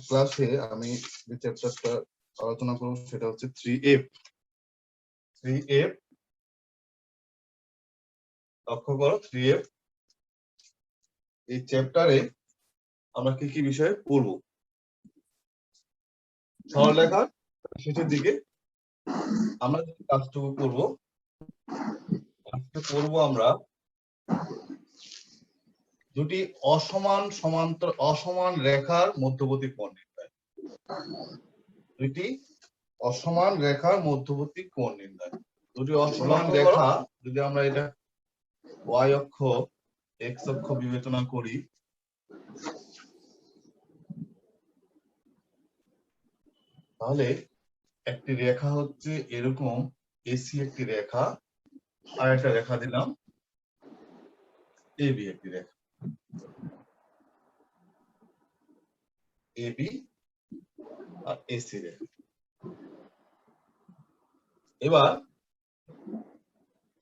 ক্লাসে আমি যে চ্যাপ্টারটা আলোচনা করব সেটা হচ্ছে 3F। 3F লক্ষ্য করো 3F। এই চ্যাপ্টারে আমরা কি কি বিষয়ে পড়ব? সরলরেখার শেষের দিকে আমরা যে কাজটুকু করব, আজকে পড়ব আমরা দুটি অসমান রেখার মধ্যবর্তী কোণ নির্ণয়। দুটি অসমান রেখার মধ্যবর্তী কোণ নির্ণয়। দুটি অসমান রেখা যদি আমরা এটা y অক্ষ x অক্ষ বিবেচনা করি, তাহলে একটি রেখা হচ্ছে এরকম AC একটি রেখা, আর একটা রেখা দিলাম AB একটি রেখা, AB আর AC রেখা। এবার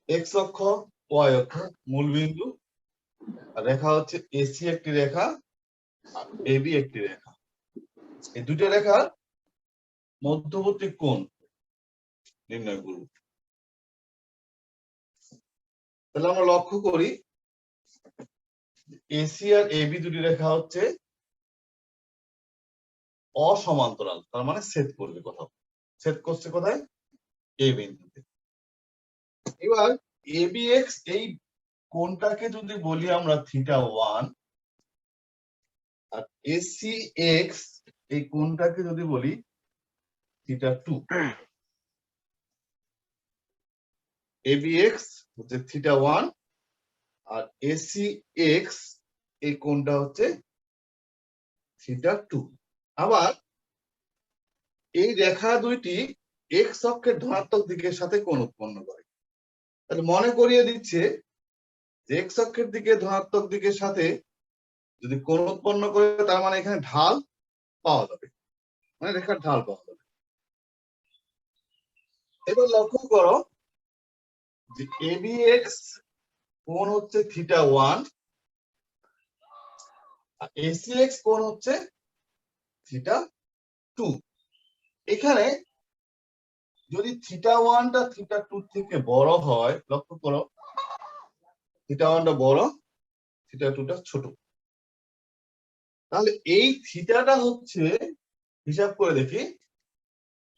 x অক্ষ y অক্ষ মূল বিন্দু, আর রেখা হচ্ছে AC একটি রেখা আর AB একটি রেখা। এই দুটো রেখার মধ্যবর্তী কোণ নির্ণয় করব। তাহলে আমরা লক্ষ্য করি AC আর AB দুটি রেখা হচ্ছে অসমান্তরাল, তার মানে ছেদ করবে কোথাও, ছেদ করছে কোথায়? A বিন্দুতে। এবার ABX এই কোণটাকে যদি বলি আমরা θ1, আর ACX এই কোণটাকে যদি বলি θ2। ABX হচ্ছে θ1 আর ACX এই কোণটা হচ্ছে θ2। আবার এই রেখা দুইটি x অক্ষের ধনাত্মক দিকের সাথে কোণ উৎপন্ন করে। তাহলে মনে করিয়ে দিচ্ছে যে x অক্ষের দিকে ধনাত্মক দিকের সাথে যদি কোণ উৎপন্ন করে, তার মানে এখানে ঢাল পাওয়া যাবে, মানে রেখার ঢাল পাওয়া যাবে। এবার লক্ষ্য করো যে ABX কোণ হচ্ছে θ1 আর ACX কোণ হচ্ছে θ2। এখানে যদি θ1 টা θ2 থেকে বড় হয়, লক্ষ্য করো θ1 টা বড়, θ2 টা ছোট, তাহলে এই থিটাটা হচ্ছে, হিসাব করে দেখি,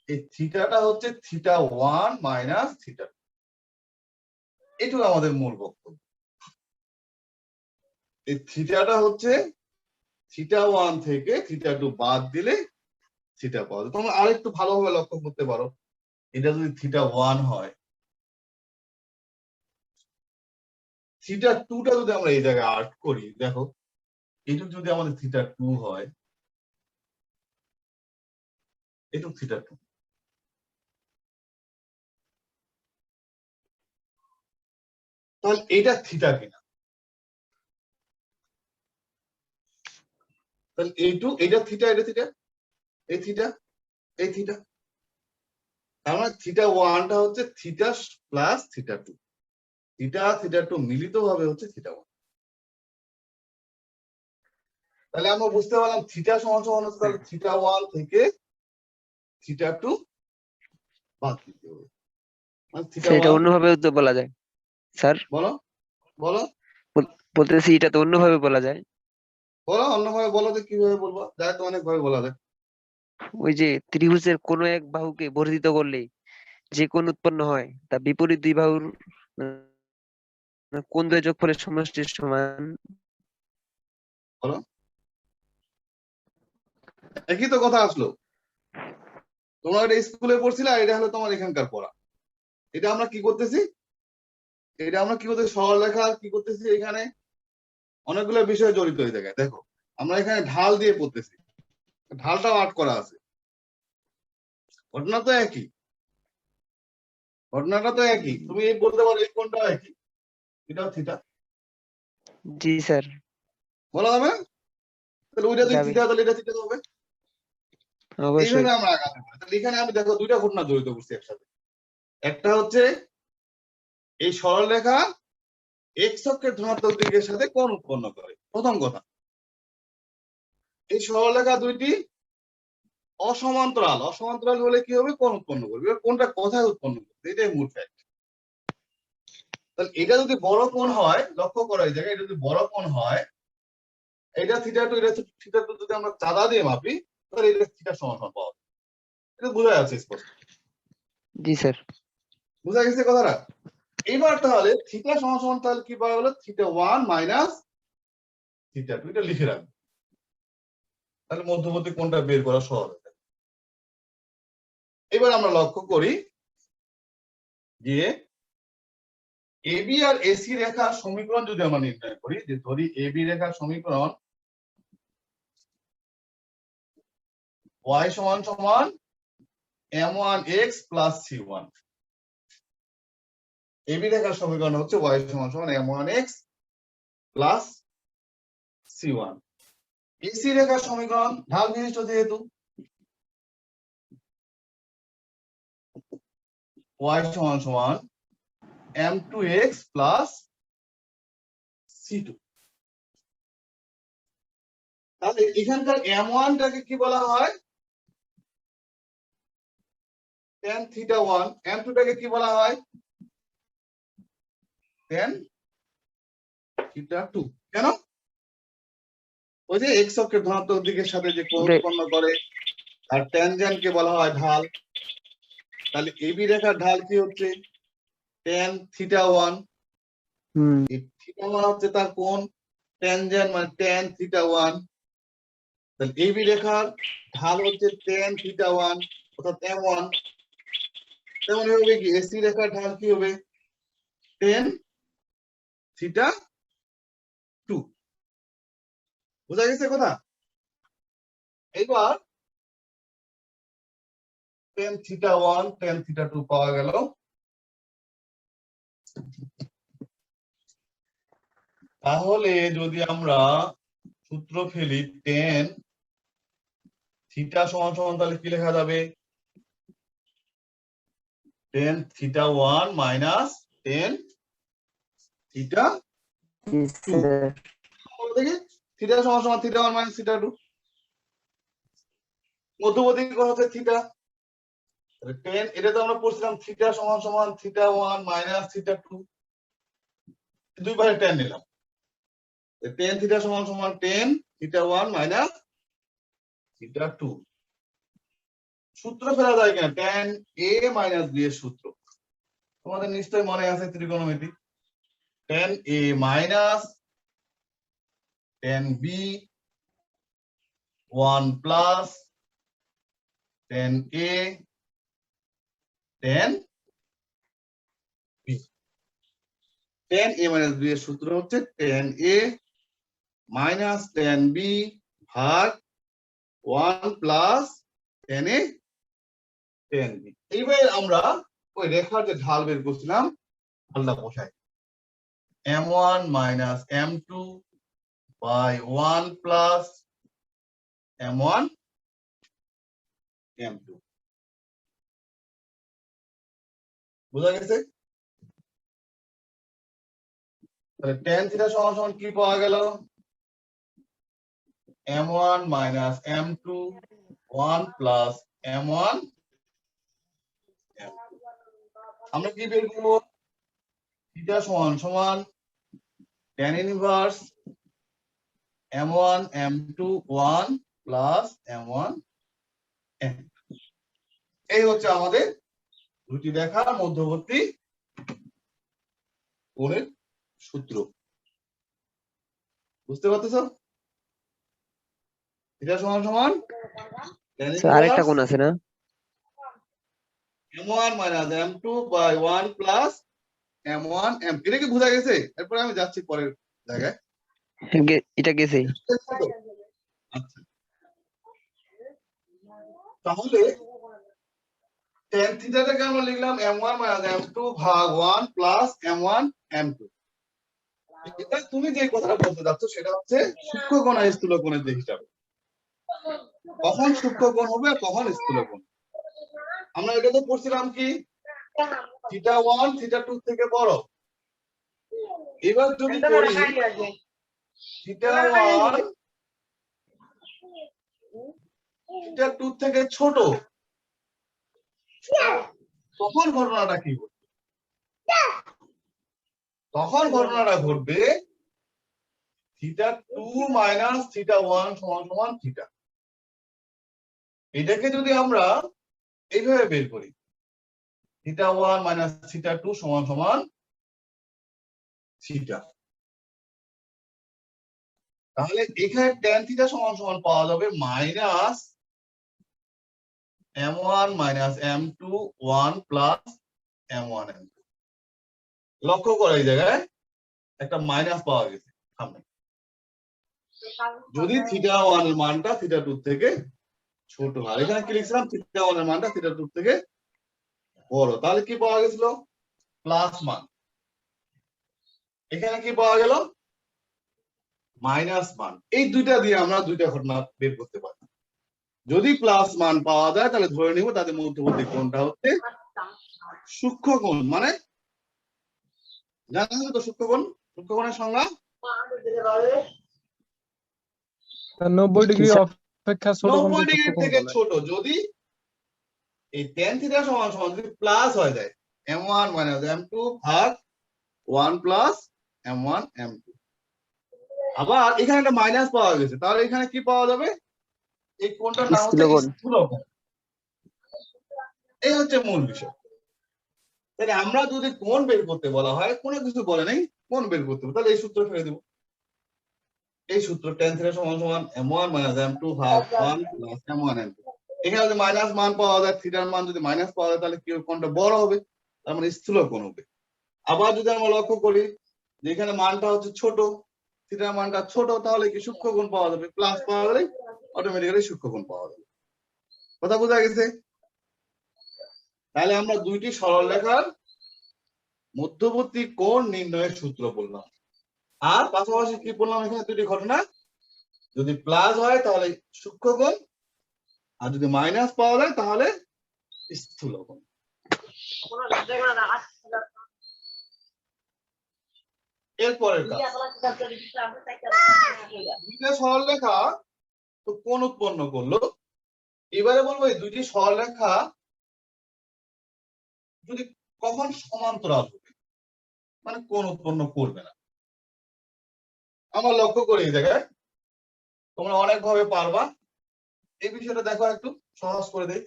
এই থিটাটা হচ্ছে θ1 মাইনাস θ2। এটুকু আমাদের মূল বক্তব্য। এই থিটাটা হচ্ছে θ1 থেকে θ2 বাদ দিলে থিটা পাওয়া যায়। তোমরা আরেকটু ভালোভাবে লক্ষ্য করতে পারো, এটা যদি θ1 হয়, θ2 টা যদি আমরা এই জায়গায় আর্ট করি, দেখো এটুক যদি আমাদের θ2 হয়, এটুক θ2, তাহলে এটা থিটা কিনা? তাহলে এটা থিটা, এটা থিটা, এই থিটা, এই থিটা, তার মানে θ1 টা হচ্ছে থিটা প্লাস θ2, θ2 মিলিত ভাবে হচ্ছে θ1। তাহলে আমরা বুঝতে পারলাম থিটা সমান সমান হচ্ছে তাহলে θ1 থেকে θ2 বাদ দিতে হবে, মানে সেটা অন্যভাবে তো বলা যায় স্যার। বলো বলো বলতেছি এটা তো অন্যভাবে বলা যায়। বলো অন্যভাবে বলো, যে কিভাবে বলবো? যায় তো অনেক ভাবে বলা যায়। ওই যে ত্রিভুজের কোনো এক বাহুকে বর্ধিত করলে যে কোণ উৎপন্ন হয় তা বিপরীত দুই বাহুর কোণ দ্বয়ের যোগফলের সমষ্টির সমান। বলো, একই তো কথা আসলো। তোমরা এটা স্কুলে পড়ছিলে, আর এটা হলো তোমার এখানকার পড়া। এটা আমরা কি করতেছি, সরলরেখা কি করতেছি, এখানে অনেকগুলো বিষয় জড়িত হয়ে থাকে। দেখো আমরা এখানে ঢাল দিয়ে পড়তেছি, ঢালটাও আট করা আছে, ঘটনা তো একই, ঘটনাটা তো একই। তুমি এই বলতে পারো এই কোণটা একই, এটাও থিটা, জি স্যার। বলা হবে? তাহলে ওইটা যদি যাবে থিটা, তাহলে এটা থিটা হবে। অবশ্যই। এইভাবে আমরা আগাতে পারি। তাহলে এখানে আমি দেখো দুইটা ঘটনা জড়িত করছি একসাথে। একটা হচ্ছে এই সরলরেখা এক্স অক্ষের ধনাত্মক দিকের সাথে কোণ উৎপন্ন করে, প্রথম কথা। এই সরলরেখা দুইটি অসমান্তরাল, অসমান্তরাল হলে কি হবে, কোণ উৎপন্ন করবে। এবার কোণটা কোথায় উৎপন্ন করবে, এটাই মূল ফ্যাক্ট। তাহলে এটা যদি বড় কোণ হয়, লক্ষ্য করা এই জায়গায়, এটা যদি বড় কোণ হয়, এটা থিটা টু, এটা থিটা টু যদি আমরা চাঁদা দিয়ে মাপি, তাহলে এটা থিটা সমান সমান পাওয়া যায়। এটা বোঝা যাচ্ছে স্পষ্ট? জি স্যার। বোঝা গেছে কথাটা? এইবার তাহলে থিটা সমান সমান তাহলে কি পাওয়া গেল, থিটা 1 মাইনাস থিটা 2, এটা লিখে রাখবো। তাহলে মধ্যবর্তী কোণটা বের করা সহজ হবে। এবার আমরা লক্ষ্য করি যে এবি আর এসি রেখার সমীকরণ যদি আমরা নির্ণয় করি, যে ধরি এবি রেখার সমীকরণ y সমান সমান m1x প্লাস c1। এবি রেখার সমীকরণ হচ্ছে y সমান সমান m1x প্লাস c1। এসি রেখার সমীকরণ ঢাল বিশিষ্ট, যেহেতু y সমান সমান m2x প্লাস c2। তাহলে এখানকার m1 টাকে কি বলা হয়, tan থিটা 1, m2 টাকে কি বলা হয়, tan থিটা 2। কেন? ওই যে x অক্ষের ধনাত্মক দিকের সাথে যে কোণ উৎপন্ন করে, আর ট্যানজেন্ট কে বলা হয় ঢাল। তাহলে এবি রেখার ঢাল কি হচ্ছে, tan থিটা 1। এই থিটা 1 হচ্ছে তার কোণ, ট্যানজেন্ট মানে tan থিটা 1। তাহলে এবি রেখার ঢাল হচ্ছে tan থিটা 1 অর্থাৎ m1। তেমন হবে কি এসি রেখার ঢাল কি হবে, tan থিটা 2। বোঝা গেছে কথা? এবার tan থিটা 1 tan থিটা 2 পাওয়া গেল। তাহলে যদি আমরা সূত্র ফেলি tan থিটা সমান সমান, তাহলে কি লেখা যাবে, tan theta 1 minus tan theta 2। দেখি থিটা সমান সমান থিটা 1 মাইনাস থিটা 2, মধ্যবর্তী কোণ হচ্ছে থিটা। tan, এটা তো আমরা পড়ছিলাম থিটা সমান সমান থিটা 1 মাইনাস থিটা 2, দুই পাশে tan নিলাম। tan থিটা সমান সমান tan থিটা 1 মাইনাস থিটা 2। সূত্র ফেলা যায় কিনা, tan a মাইনাস b এর সূত্র তোমাদের নিশ্চয়ই মনে আছে, ত্রিকোণমিতি। tan a minus tan b 1 plus tan a tan b। tan a minus b এর সূত্র হচ্ছে tan a minus tan b ভাগ 1 plus tan a tan b। এইবার আমরা ওই রেখার যে ঢাল বের করছিলাম, ঢালটা বসাই, m1 minus m2 by 1 plus m1 m2। বোঝা গেছে? তাহলে tan থিটা সমান সমান কি পাওয়া গেল, m1 minus m2 1 plus m1 m2। আমরা কি বের করব, থিটা সমান সমান tan inverse m1 m2 1 plus m1 m2। এই হচ্ছে আমাদের দুটি রেখার মধ্যবর্তী কোণের সূত্র। বুঝতে পারতেছো? থিটা সমান সমান tan আরেকটা ইনভার্স কোণ আছে না, m1 minus m2 by 1 plus m1 m2। এটা কি বোঝা গেছে? এরপরে আমি যাচ্ছি পরের জায়গায়। এটা গেছে। আচ্ছা, তাহলে tan থিটাটাকে আমরা লিখলাম m1 মাইনাস m2 ভাগ 1 প্লাস m1 m2। এটা তুমি যে কথাটা বলতে যাচ্ছ সেটা হচ্ছে সূক্ষ্ম কোণ আর স্থূল কোণের যে হিসাব, কখন সূক্ষ্ম কোণ হবে আর কখন স্থূল কোণ। আমরা এটা তো পড়ছিলাম কি থিটা 1 থিটা 2 থেকে বড়। এবার যদি করি থিটা 1 থিটা 2 থেকে ছোট, তখন ঘটনাটা কি ঘটবে? তখন ঘটনাটা ঘটবে থিটা 2 মাইনাস থিটা 1 সমান সমান থিটা। এটাকে যদি আমরা এইভাবে বের করি, থিটা 1 মাইনাস থিটা 2 সমান সমান থিটা, তাহলে এখানে tan থিটা সমান সমান পাওয়া যাবে minus m1 minus m2 1 plus m1 m2। লক্ষ্য করো এই জায়গায় একটা মাইনাস পাওয়া গেছে সামনে। যদি থিটা 1 এর মানটা থিটা 2 থেকে ছোট হয়, এখানে কি লিখছিলাম, থিটা 1 এর মানটা থিটা 2 থেকে বড়, তাহলে কি পাওয়া গেছিল, প্লাস মান। এখানে কি পাওয়া গেল, মাইনাস মান। এই দুইটা দিয়ে আমরা দুইটা ঘটনা বের করতে পারি। যদি প্লাস মান পাওয়া যায় তাহলে ধরে নিব তাদের মধ্যবর্তী কোণটা হচ্ছে সূক্ষ্ম কোণ, মানে জানেন তো সূক্ষ্ম কোণ, সূক্ষ্ম কোণের সংজ্ঞা 90 ডিগ্রি অপেক্ষা ছোট 90 কোণকে ডিগ্রি সূক্ষ্ম কোণ থেকে বলে। ছোট। যদি এই tan থিটা সমান সমান যদি প্লাস হয়ে যায় m1 মাইনাস m2 ভাগ 1 প্লাস m1 m2, আবার এখানে একটা মাইনাস পাওয়া গেছে, তাহলে এখানে কি পাওয়া যাবে, এই কোণটার নাম হচ্ছে স্থূলকোণ। স্থূলকোণ। এই হচ্ছে মূল বিষয়। তাহলে আমরা যদি কোণ বের করতে বলা হয়, কোনো কিছু বলে নাই, কোণ বের করতে হবে, তাহলে এই সূত্র ফেলে দেব। এই সূত্র tan থিটা সমান সমান m1 মাইনাস m2 ভাগ 1 প্লাস m1 m2। এখানে যদি মাইনাস মান পাওয়া যায়, থিটার মান যদি মাইনাস পাওয়া যায়, তাহলে কি কোণটা বড় হবে, তার মানে স্থূলকোণ হবে। আবার যদি আমরা লক্ষ্য করি যে এখানে মানটা হচ্ছে ছোট, থিটার মানটা ছোট, তাহলে কি সূক্ষ্মকোণ পাওয়া যাবে, প্লাস পাওয়া গেলে অটোমেটিক্যালি সূক্ষ্মকোণ পাওয়া যাবে। কথা বোঝা গেছে? তাহলে আমরা দুইটি সরলরেখার মধ্যবর্তী কোণ নির্ণয়ের সূত্র বললাম, আর পাশাপাশি কি বললাম, এখানে দুটি ঘটনা, যদি প্লাস হয় তাহলে সূক্ষ্মকোণ, আর যদি মাইনাস পাওয়া যায় তাহলে স্থূলকোণ। এরপরের কাজ, দুইটা সরলরেখা তো কোণ উৎপন্ন করলো, এবারে বলবো এই দুইটি সরলরেখা যদি কখন সমান্তরাল হবে, মানে কোণ উৎপন্ন করবে না। আমরা লক্ষ্য করি এই জায়গায়, তোমরা অনেক ভাবে পারবা, এই বিষয়টা দেখো একটু সহজ করে দেই।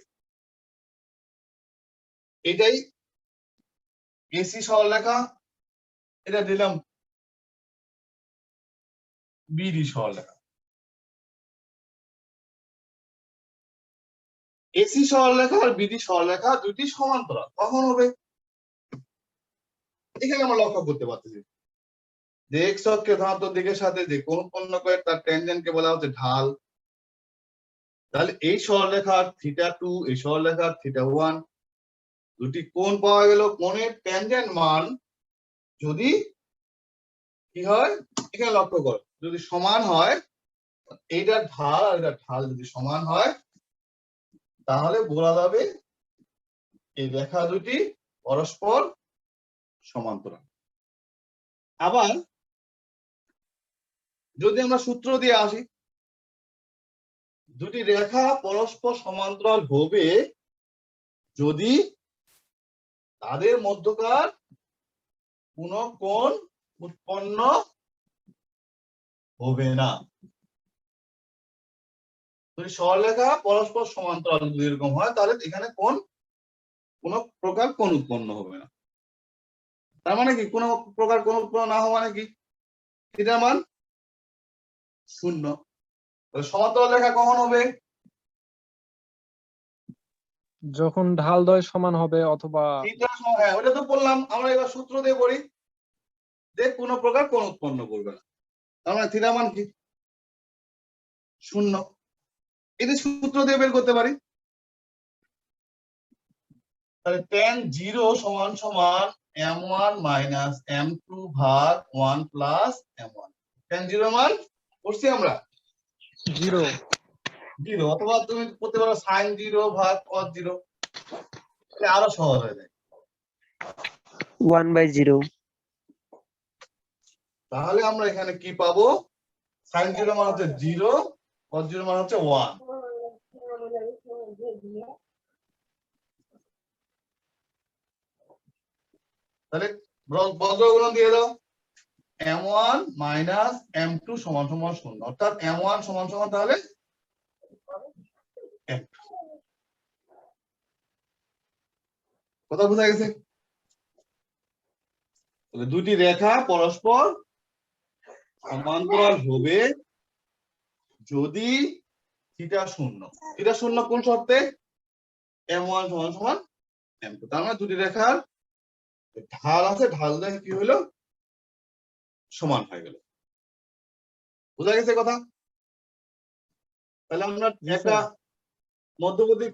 এটাই এসি সরলরেখা, এটা দিলাম বিডি সরলরেখা। এসি সরলরেখা আর বিডি সরলরেখা দুটি সমান্তরাল কখন হবে, এখানে আমরা লক্ষ্য করতে পারতেছি যে এক্স অক্ষের ধনাত্মক দিকের সাথে যে কোণ উৎপন্ন করে তার ট্যানজেন্টকে বলা হচ্ছে ঢাল। তাহলে এই সরলরেখার থিটা 2, এই সরলরেখার থিটা 1, দুটি কোণ পাওয়া গেল। কোণের ট্যানজেন্ট মান যদি কি হয়, এখানে লক্ষ্য করো, যদি সমান হয়, এইটার ঢাল আর এটার ঢাল যদি সমান হয়, তাহলে বলা যাবে এই রেখা দুটি পরস্পর সমান্তরাল। আবার যদি আমরা সূত্র দিয়ে আসি, দুটি রেখা পরস্পর সমান্তরাল হবে যদি তাদের মধ্যকার কোন কোণ উৎপন্ন হবে না। যদি সরলরেখা পরস্পর সমান্তরাল যদি এরকম হয়, তাহলে এখানে কোন প্রকার কোণ উৎপন্ন হবে না। তার মানে কি, কোন প্রকার কোণ উৎপন্ন না হওয়া মানে কি, থিটার মান 0। তাহলে সমান্তরাল রেখা কখন হবে, যখন ঢাল দ্বয় সমান হবে, অথবা হ্যাঁ ওটা তো বললাম। আমরা এবার সূত্র দিয়ে করি যে কোন প্রকার কোণ উৎপন্ন করবে না, তার মানে থিটার মান কি 0। এটি সূত্র দিয়ে বের করতে পারি। তাহলে tan 0 সমান সমান m1 মাইনাস m2 ভাগ 1 প্লাস m1। tan 0 মান করছি আমরা 0, অথবা তুমি করতে পারো sin 0 ভাগ cos 0, তাহলে আরো সহজ হয়ে যায়। 1/0। তাহলে আমরা এখানে কি পাবো, sin 0 মান হচ্ছে 0, cos 0 মান হচ্ছে 1। তাহলে বজ্রগুণন দিয়ে দাও, m1 মাইনাস m2 সমান সমান 0, অর্থাৎ m1 সমান সমান তাহলে m2। কথা বোঝা গেছে? তাহলে দুটি রেখা পরস্পর সমান্তরাল হবে যদি থিটা শূন্য। থিটা শূন্য কোন শর্তে? m1 সমান সমান m2। তার মানে দুটি রেখার ঢাল আছে, ঢাল দিয়ে কি হলো? সমান হয়ে গেল। বোঝা গেছে কথা? তাহলে আমরা একটা মধ্যবর্তী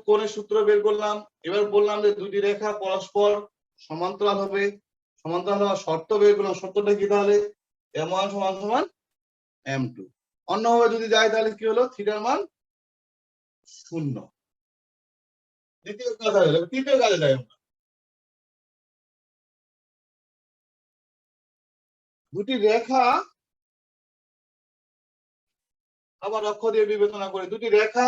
কোণের সূত্র বের করলাম। এবার বললাম যে দুটি রেখা পরস্পর সমান্তরাল হবে, সমান্তরাল হওয়ার শর্ত বের করলাম। শর্তটা কি তাহলে? m1 সমান সমান m2। অন্যভাবে যদি যায় তাহলে কি হলো? থিটার মান 0। দ্বিতীয় কাজ হলো, তৃতীয় কাজে যাই আমরা। দুটি রেখা আবার অক্ষ দিয়ে বিবেচনা করে, দুটি রেখা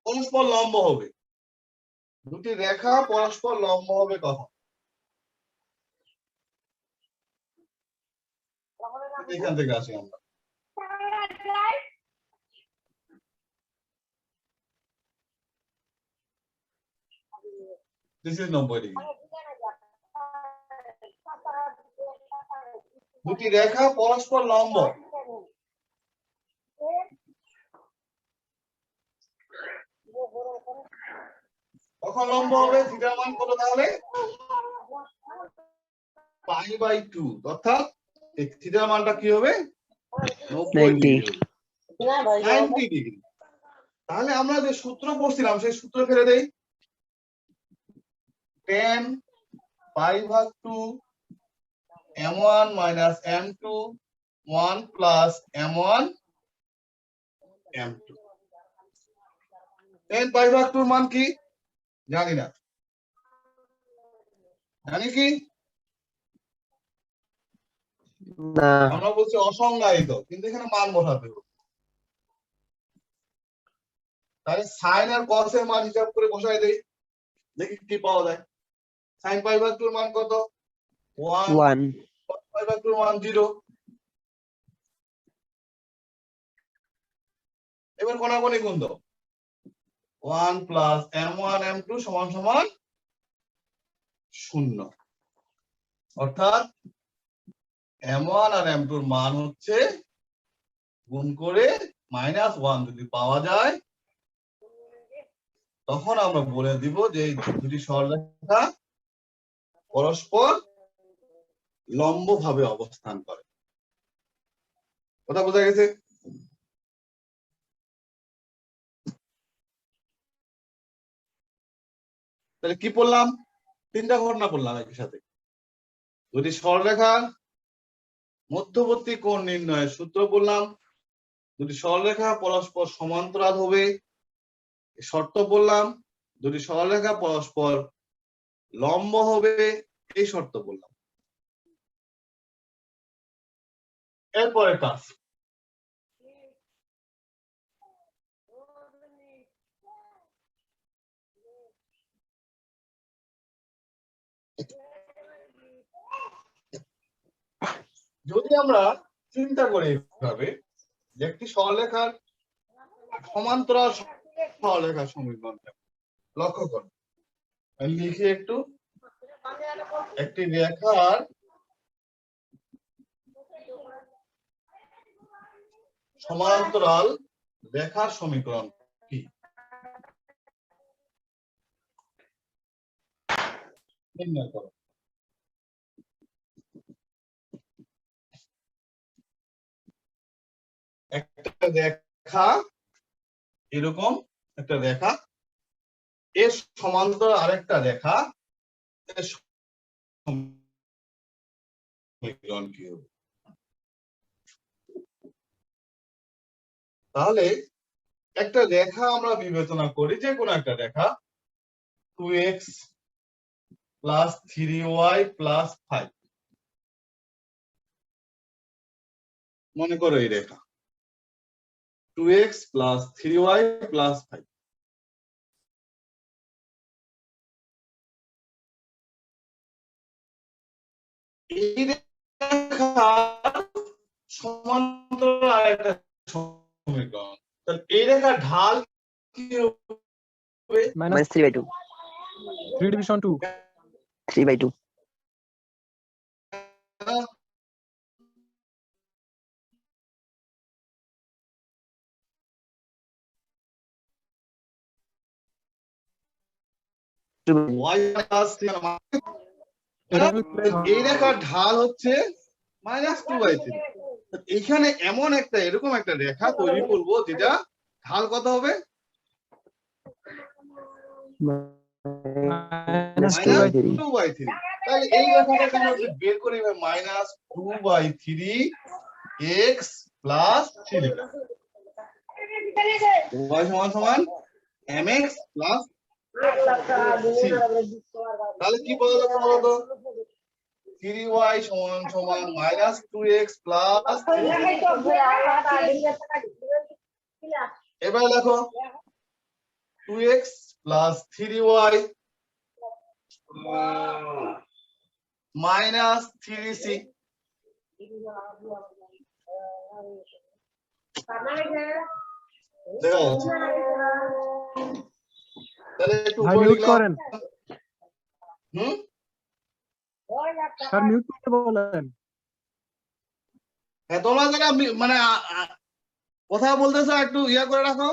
পরস্পর লম্ব হবে। দুটি রেখা পরস্পর লম্ব হবে কখন? এখান থেকে আসি আমরা। This is 90 degree. দুটি রেখা পরস্পর লম্ব, কখন লম্ব হবে? থিটার মান কত তাহলে? π/2, অর্থাৎ এই থিটার মানটা কি হবে? 90 ডিগ্রি হবে। 90 ডিগ্রি। তাহলে আমরা যে সূত্র পড়ছিলাম সেই সূত্র ফেলে দেই। tan π/2 m1 minus m2 1 plus m1 m2। tan π/2 এর মান কি জানি না, জানি কি? না, আমরা বলছি অসংজ্ঞায়িত, কিন্তু এখানে মান বসাতে হবে। তাহলে সাইন আর কস এর মান হিসাব করে বসাই দেই, দেখি কি পাওয়া যায়। সাইন π/2 এর মান কত? 1। 1 cos π/2 এর মান 0। এবার কোনাকুনি গুণ দাও, 1 plus m1 m2 সমান সমান 0। অর্থাৎ m1 আর m2 এর মান হচ্ছে গুণ করে -1 যদি পাওয়া যায় তখন আমরা বলে দিব যে এই দুটি সরলরেখা পরস্পর লম্বভাবে অবস্থান করে। কথা বোঝা গেছে? তাহলে কি পড়লাম? তিনটা ঘটনা পড়লাম একই সাথে। দুটি সরলরেখার মধ্যবর্তী কোণ নির্ণয়ের সূত্র বললাম, দুটি সরলরেখা পরস্পর সমান্তরাল হবে শর্ত বললাম, দুটি সরলরেখা পরস্পর লম্ব হবে এই শর্ত বললাম। এরপরে কাজ, যদি আমরা চিন্তা করি এইভাবে যে একটি সরলরেখার সমান্তরাল সরলরেখার সমীকরণ, লক্ষ্য করো আমি লিখি একটু, একটি রেখার সমান্তরাল রেখার সমীকরণ কি? নির্ণয় করো। একটা রেখা এরকম একটা রেখা, এর সমান্তরাল আরেকটা রেখা, এর সমীকরণ কি হবে? তাহলে একটা রেখা আমরা বিবেচনা করি, যে কোনো একটা রেখা 2x + 3y + 5। মনে করো এই রেখা 2x প্লাস 3y প্লাস 5। এই রেখার সমান্তরাল আরেকটা সমীকরণ, তাহলে এই রেখার ঢাল কি হবে? মাইনাস -3/2 3 ডিভিশন 2 3/2 y প্লাস এটা লিখলে এই রেখার ঢাল হচ্ছে -2/3। এখানে এমন একটা এরকম একটা রেখা তৈরি করব যেটা ঢাল কত হবে? -2/3 -2/3। তাহলে এই রেখাটাকে আমরা যদি বের করি -2/3 x প্লাস 3 লিখলাম। y সমান সমান mx প্লাস c। তাহলে কি পাওয়া যাবে বলতো? 3y সমান সমান -2x প্লাস 3। এবার দেখো 2x plus 3y minus 3c। দেখা যাচ্ছে? তাহলে একটু ভাই উপরে মিউট লিখলাম। করেন হুম, স্যার মিউট করতে বলেন হ্যাঁ তোমরা যারা মানে কথা বলতেছো একটু ইয়া করে রাখো,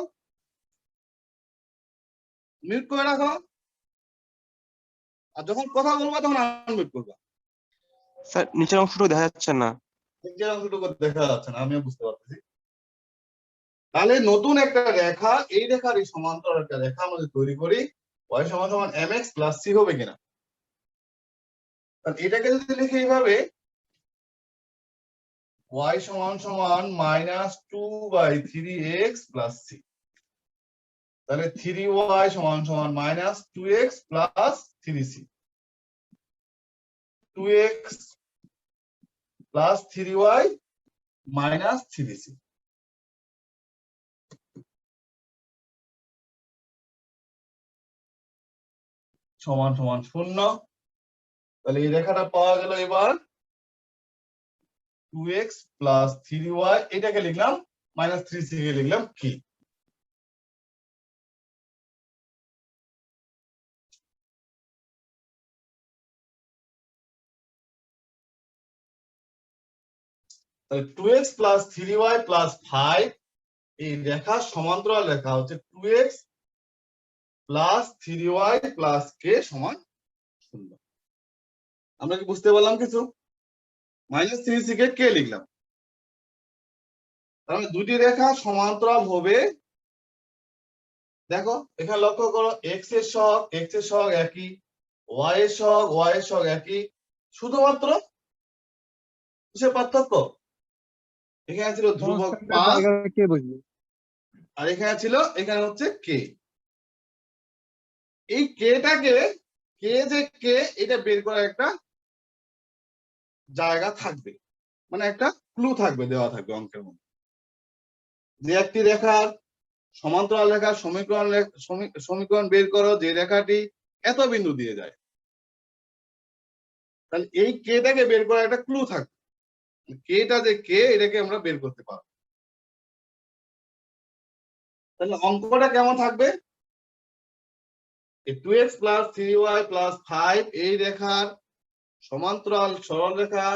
মিউট করে রাখো, আর যখন কথা বলবা তখন আনমিউট করবা। স্যার নিচের অংশটুকু দেখা যাচ্ছে না। নিচের অংশটুকু দেখা যাচ্ছে না, আমিও বুঝতে পারতেছি। তাহলে নতুন একটা রেখা, এই রেখার এই সমান্তরাল একটা রেখা আমরা যদি তৈরি করি y সমান সমান mx প্লাস c হবে কিনা? এটাকে যদি লিখি এইভাবে y সমান সমান -2/3x প্লাস c, তাহলে 3y সমান সমান -2x plus 3c। 2x plus 3y minus 3c সমান সমান 0। তাহলে এই রেখাটা পাওয়া গেল। এবার 2x প্লাস 3y এটাকে লিখলাম -3c কে লিখলাম কি? তাহলে 2x প্লাস 3y প্লাস 5 এই রেখা সমান্তরাল রেখা হচ্ছে 2x plus 3y plus k সমান 0। আমরা কি বুঝতে পারলাম কিছু? -3c কে k লিখলাম। তাহলে দুটি রেখা সমান্তরাল হবে। দেখো এখানে লক্ষ্য করো x এর সহগ একই, y এর সহগ একই, শুধুমাত্র কিসের পার্থক্য? এখানে ছিল ধ্রুবক 5 জায়গায় কে বসবে আর এখানে হচ্ছে k। এই kটাকে এটা বের করার একটা জায়গা থাকবে, মানে একটা ক্লু থাকবে, দেওয়া থাকবে অঙ্কের মধ্যে, যে একটি রেখার সমান্তরাল রেখার সমীকরণ বের করো যে রেখাটি এত বিন্দু দিয়ে যায়। তাহলে এই kটাকে বের করার একটা ক্লু থাকবে, kটা যে k এটাকে আমরা বের করতে পারবো। তাহলে অঙ্কটা কেমন থাকবে? 2x প্লাস 3y প্লাস 5 এই রেখার সমান্তরাল সরল রেখা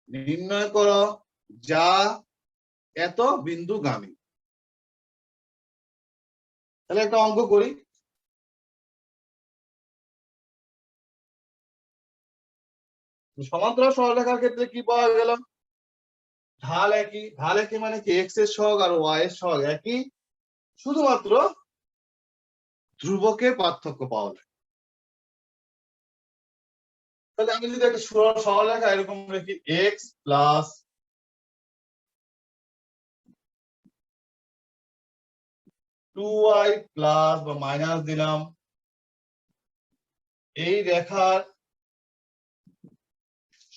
নির্ণয় করো যা এত বিন্দুগামী। তাহলে একটা অঙ্ক করি। সমান্তরাল সরল রেখার ক্ষেত্রে কি পাওয়া গেল? ঢাল একই মানে কি x এর সহগ আর y এর সহগ একই, শুধুমাত্র ধ্রুবকের পার্থক্য পাওয়া যায়। তাহলে আমি যদি একটা সরল রেখা এরকম লিখি x প্লাস 2y প্লাস বা মাইনাস দিলাম, এই রেখার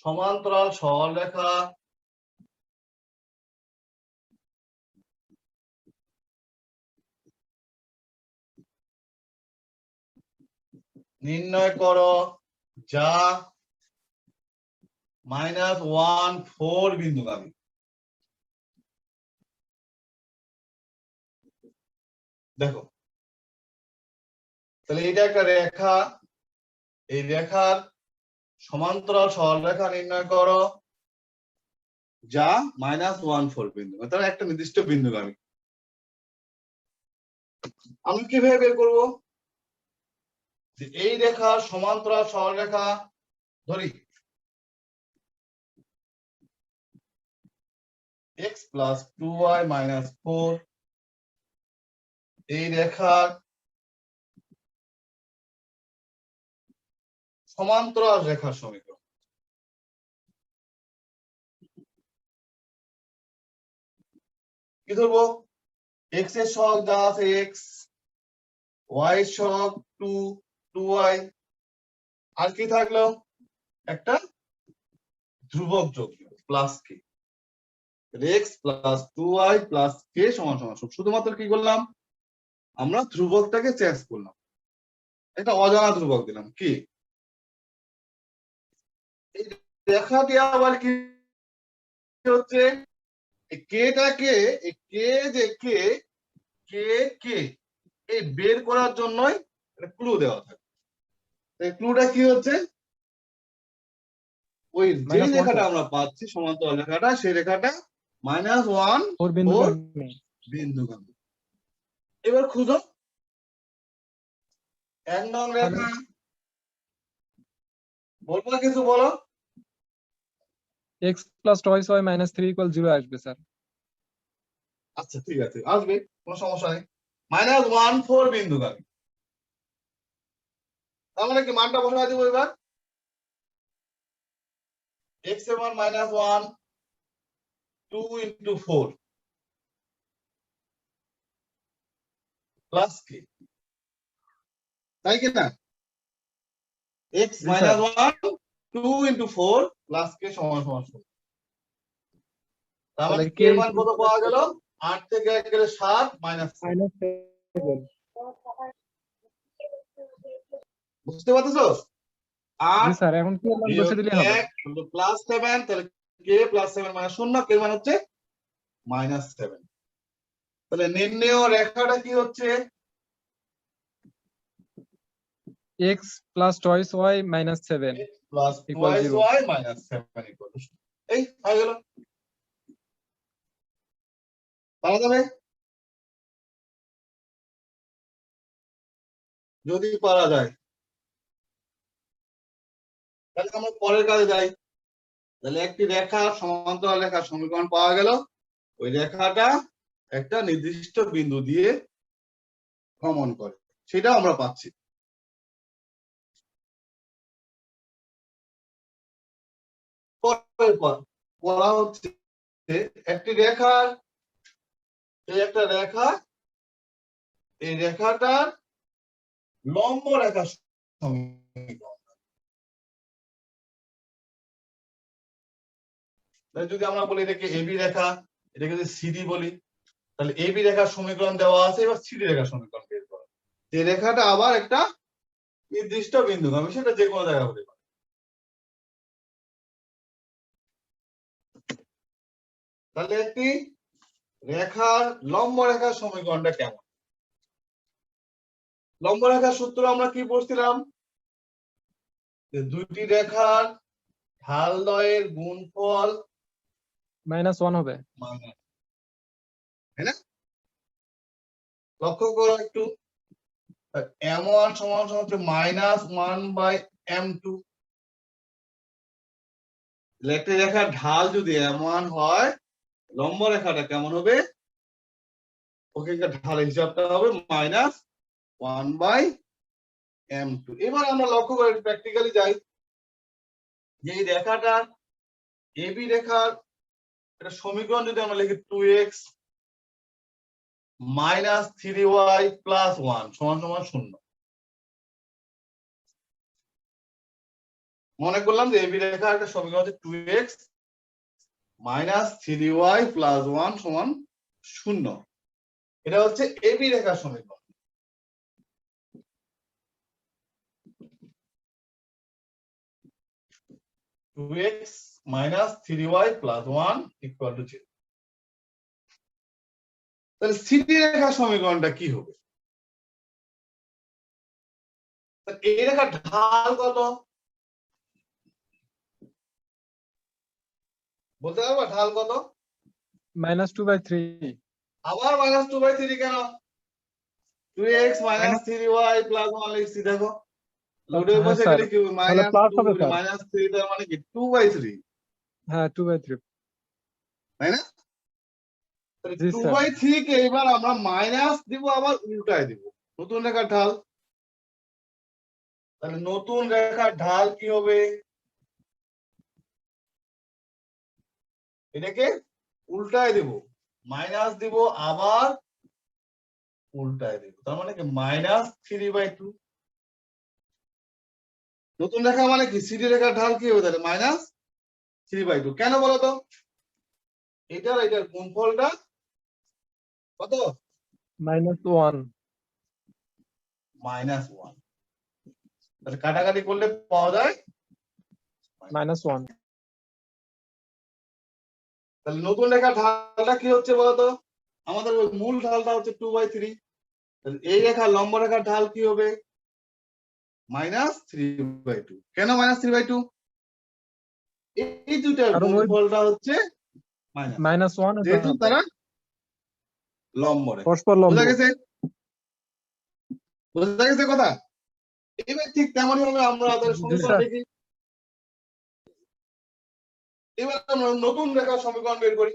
সমান্তরাল সরল রেখা নির্ণয় করো যা -1 4 বিন্দুগামী। দেখো তাহলে এটা একটা রেখা, এই রেখার সমান্তরাল সরলরেখা নির্ণয় করো যা -1 4 বিন্দু, তাহলে একটা নির্দিষ্ট বিন্দুগামী। আমি কিভাবে বের করব? যে এই রেখার সমান্তরাল সরলরেখা ধরি x + 2y - 4, এই রেখার সমান্তরাল রেখার সমীকরণ। কি ধরবো? x এর সহগ যা আছে x, y এর সহগ 2, 2y, আর কি থাকলো? একটা ধ্রুবক যোগ প্লাস কে। x + 2y + k = শুধুমাত্র কি করলাম? আমরা ধ্রুবকটাকে চেঞ্জ করলাম, একটা অজানা ধ্রুবক দিলাম কি। এই রেখাটি আবার কি হচ্ছে? কেটাকে কে যে কে কে কে এই বের করার জন্যই ক্লু দেওয়া থাকে। এই ক্লুটা কি হচ্ছে? ওই যে -1 রেখাটা আমরা পাচ্ছি সমান্তরাল রেখাটা, সেই রেখাটা -1 4 বিন্দুগামী। বিন্দুগামী। এবার খুঁজো 1 নং রেখা, বলবো কিছু বলো। x + y - 3 = 0 আসবে স্যার। আচ্ছা ঠিক আছে, আসবে, কোনো সমস্যা নেই। -1 4 বিন্দুগামী, তার মানে কি মানটা বসাই দেবো এবার। x এর মান -1 2 × 4 প্লাস কি, তাই কি না? x জি স্যার। -1 2 × 4 প্লাস কে = 0। তার মানে তাহলে k এর মান কত পাওয়া গেল? 8 থেকে 1 গেলে 7 -7। -7। বুঝতে পারতেছো? জি 8 স্যার, এখন কি মান বসে দিলে হবে? 1 +7, তাহলে k + 7 মানে 0, k এর মান হচ্ছে -7। তাহলে নির্ণেয় রেখাটা কি হচ্ছে? x + 2y - 7 x + = 2y 0। - 7 = এই হয়ে গেল। পারা যাবে? যদি পারা যায় তাহলে আমরা পরের কাজে যাই। তাহলে একটি রেখার সমান্তরাল রেখার সমীকরণ পাওয়া গেল, ওই রেখাটা একটা নির্দিষ্ট বিন্দু দিয়ে ভ্রমণ করে, সেটা আমরা পাচ্ছি। পরের পর বলা হচ্ছে একটি রেখার, এই একটা রেখা, এই রেখাটার লম্ব রেখার সমীকরণ। যদি আমরা বলি এটাকে এবি রেখা, এটাকে যদি সিডি বলি, তাহলে এবি রেখার সমীকরণ দেওয়া আছে, এবার সিডি রেখার সমীকরণ বের করো। এই রেখাটা আবার একটা নির্দিষ্ট বিন্দুগামী, সেটা যে কোনো জায়গা হতে পারে। তাহলে একটি রেখার লম্ব রেখার সমীকরণটা কেমন? লম্ব রেখার সূত্র আমরা কি পড়ছিলাম? যে দুইটি রেখার ঢালদ্বয়ের গুণফল -1 হবে। তাই না? লক্ষ্য করো একটু, m1 = হচ্ছে -1/m2। একটি রেখার ঢাল যদি m1 হয়, লম্ব রেখাটা কেমন হবে? ওখানকার ঢালের হিসাবটা হবে -1/m2। এবার আমরা লক্ষ্য করে প্র্যাকটিক্যালি যাই, যে এই রেখাটা এবি রেখার একটা সমীকরণ যদি আমরা লিখি 2x - 3y + 1 = 0। মনে করলাম যে এবি রেখার একটা সমীকরণ হচ্ছে 2x - 3y + 1 = 0। এটা হচ্ছে এবি রেখার সমীকরণ। 2x minus 3y plus 1 equal to 0। তাহলে সিডি রেখার সমীকরণটা কি হবে? এই রেখার ঢাল কত বলতে পারবা? ঢাল কত? -2/3। আবার -2/3 কেন? 2x minus 3y plus 1 লিখছি দেখো। লোডের হ্যাঁ, বসে স্যার। গেলে কি হবে? তাহলে plus হবে, স্যার। -3 তার মানে কি 2/3, হ্যাঁ, 2/3। তাই না? তাহলে জি, স্যার। 2/3 কে এবার আমরা মাইনাস দিব, আবার উল্টায় দিব। নতুন রেখার ঢাল, তাহলে নতুন রেখার ঢাল কি হবে? এটাকে উল্টায় দিব, মাইনাস দিব, আবার উল্টায় দিব, তার মানে কি -3/2। নতুন রেখা মানে কি? সিডি রেখার ঢাল কি হবে তাহলে? -3/2। কেন বলো তো? এটার গুণফলটা কত? -1। -1। তাহলে কাটাকাটি করলে পাওয়া যায় -1। তাহলে নতুন রেখার ঢালটা কি হচ্ছে বলতো? আমাদের ওই মূল ঢালটা হচ্ছে 2/3। তাহলে এই রেখার লম্ব রেখার ঢাল কি হবে? -3/2। কেন -3/2? এই দুইটার কারণ ওই গুণফলটা হচ্ছে মাইনাস, -1 যেহেতু তারা লম্ব রেখা। পরস্পর লম্ব। বোঝা গেছে? বোঝা গেছে কথা? এবার ঠিক তেমনই ভাবে আমরা তাদের জি, সমীকরণ স্যার। দেখি। এবার আমরা নতুন রেখার সমীকরণ বের করি।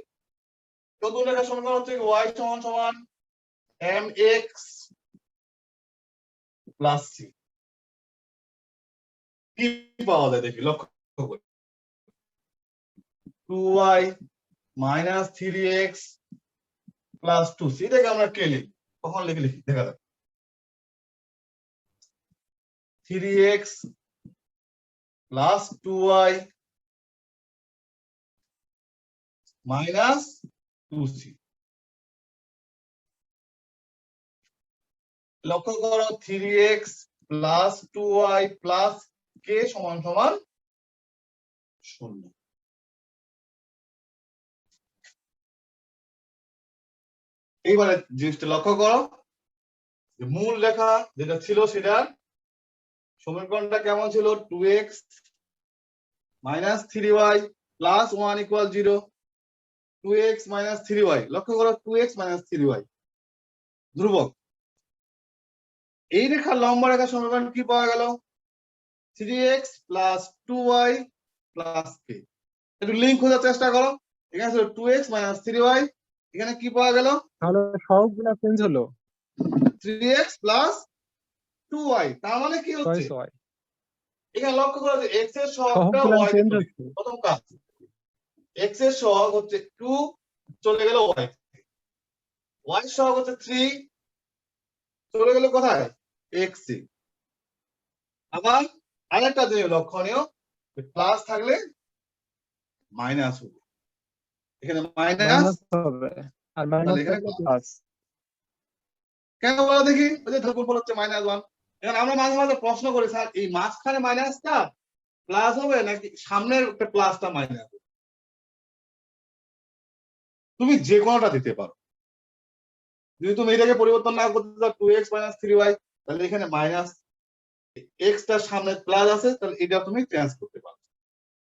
নতুন রেখার সমীকরণ হচ্ছে y সমান mx প্লাস c। কি পাওয়া যায় দেখি, লক্ষ্য করি। 2y minus 3x plus 2c। এটাকে আমরা কে লিখি? কখন লিখি দেখা যাক। 3x plus 2y minus 2c। লক্ষ্য করো, 3x plus 2y plus k সমান 0। এইবারে জিনিসটা লক্ষ্য করো, যে মূল রেখা যেটা ছিল সেটার সমীকরণটা কেমন ছিল? 2x minus 3y plus 1 equal 0। 2x minus 3y, লক্ষ্য করো 2x minus 3y ধ্রুবক। এই রেখার লম্ব রেখার সমীকরণ কি পাওয়া গেল? 3x plus 2y plus k। একটু লিঙ্ক খোঁজার চেষ্টা করো। এখানে ছিল 2x minus 3y, এখানে কি পাওয়া গেল? তাহলে সহগগুলো চেঞ্জ হলো। 3x plus 2y, তার মানে কি হচ্ছে? 6y। এখানে লক্ষ্য করো যে x এর সহগটা সহগগুলো y চেঞ্জ তে হচ্ছে। প্রথম কাজ, x এর সহগ হচ্ছে 2, চলে গেল y, y এর সহগ হচ্ছে 3, চলে গেল কোথায়? x এ। আবার আরেকটা জিনিস লক্ষণীয়, প্লাস থাকলে মাইনাস হবে। এখানে মাইনাস, মাইনাস হবে আর মাইনাস এখানে থাকলে প্লাস। কেন বলো দেখি? ওই যে গুণফল হচ্ছে -1। এখন আমরা মাঝে মাঝে প্রশ্ন করি, স্যার এই মাঝখানে মাইনাসটা প্লাস হবে নাকি সামনের একটা প্লাসটা মাইনাস হবে? তুমি যে কোনোটা দিতে পারো। যদি তুমি এটাকে পরিবর্তন না করতে চাও 2x minus 3y, তাহলে এখানে মাইনাস, x টার সামনে প্লাস আছে, তাহলে এটা তুমি চেঞ্জ করতে পারো।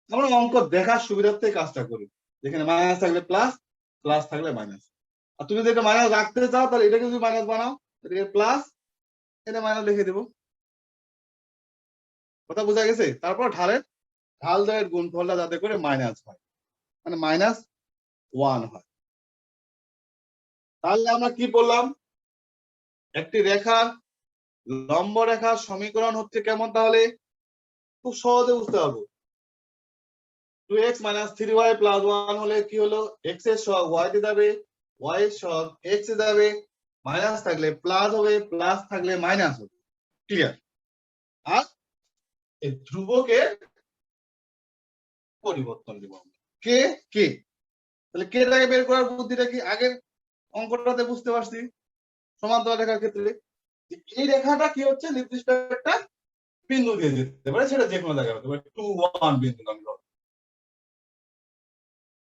আমরা অঙ্ক দেখার সুবিধার্থে কাজটা করি, যেখানে মাইনাস থাকলে প্লাস, প্লাস থাকলে মাইনাস। আর তুমি যদি এটা মাইনাস রাখতে চাও তাহলে এটাকে যদি মাইনাস বানাও, তাহলে প্লাস, এটা মাইনাস লিখে দেবো। কথা বোঝা গেছে? তারপর ঢাল দ্বয়ের গুণফলটা যাতে করে মাইনাস হয়, মানে -1 হয়। তাহলে আমরা কি বললাম? একটি রেখার লম্ব রেখার সমীকরণ হচ্ছে কেমন? তাহলে খুব সহজে বুঝতে পারবো। 2x minus 3y plus 1 হলে কি হলো? x এর সহগ y তে যাবে, y এর সহগ x এ যাবে, মাইনাস থাকলে প্লাস হবে, প্লাস থাকলে মাইনাস হবে। ক্লিয়ার? আর এই ধ্রুবকের পরিবর্তন দেব কে কে। তাহলে কে টাকে বের করার বুদ্ধিটা কি আগের অঙ্কটাতে বুঝতে পারছি। সমান্তরাল রেখার ক্ষেত্রে এই রেখাটা কি হচ্ছে? নির্দিষ্ট একটা বিন্দু দিয়ে দিতে পারে, সেটা যে কোনো জায়গায় হতে পারে, 2 1 বিন্দুগামী হবে।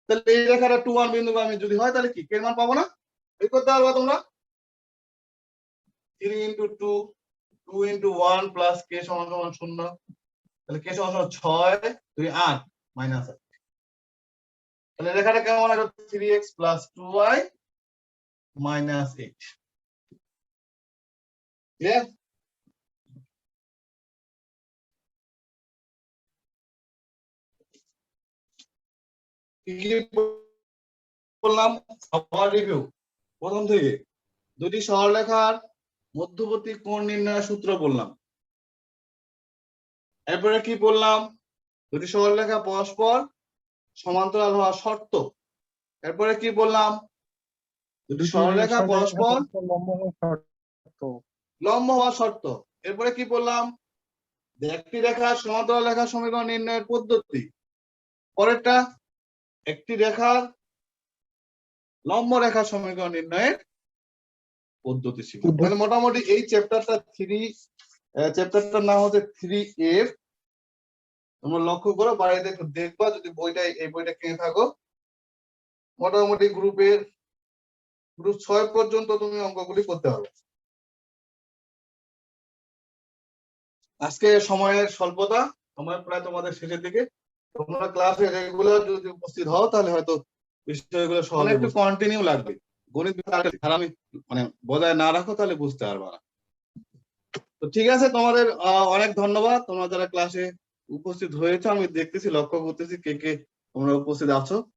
তাহলে এই রেখাটা 2 1 বিন্দুগামী যদি হয় তাহলে কি এর মান পাবো না? এই করতে পারবা তোমরা 3 × 2 2 × 1 প্লাস k সমান সমান 0, তাহলে k সমান সমান 6 2 8 মাইনাস 8। তাহলে রেখাটা কেমন হবে? 3x + 2y - 8। ক্লিয়ার? কি বললাম সবার রিভিউ প্রথম থেকে। দুটি সরলরেখার মধ্যবর্তী কোণ নির্ণয়ের সূত্র বললাম। এরপরে কি বললাম? দুটি সরলরেখা পরস্পর সমান্তরাল হওয়ার শর্ত। এরপরে কি বললাম? দুটি সরলরেখা পরস্পর লম্ব হওয়ার শর্ত। লম্ব হওয়ার শর্ত। এরপরে কি বললাম? একটি রেখার সমান্তরাল রেখার সমীকরণ নির্ণয়ের পদ্ধতি। পরেরটা একটি রেখার লম্ব রেখার সমীকরণ নির্ণয়ের পদ্ধতি ছিল। তাহলে মোটামুটি এই চ্যাপ্টারটার নাম হচ্ছে 3F। তোমরা লক্ষ্য করো, বাড়িতে একটু দেখবা, যদি এই বইটা কিনে থাকো। মোটামুটি গ্রুপ 6 পর্যন্ত তুমি অঙ্কগুলি করতে পারবে। আজকে সময়ের স্বল্পতা, সময় প্রায় তোমাদের শেষের দিকে। তোমরা ক্লাসে রেগুলার যদি উপস্থিত হও তাহলে হয়তো বিষয়গুলো সহজে একটু কন্টিনিউ লাগবে। গণিত আমি মানে বজায় না রাখো তাহলে বুঝতে পারবে না। তো ঠিক আছে, তোমাদের অনেক ধন্যবাদ। তোমরা যারা ক্লাসে উপস্থিত হয়েছো, আমি দেখতেছি, লক্ষ্য করতেছি কে কে তোমরা উপস্থিত আছো।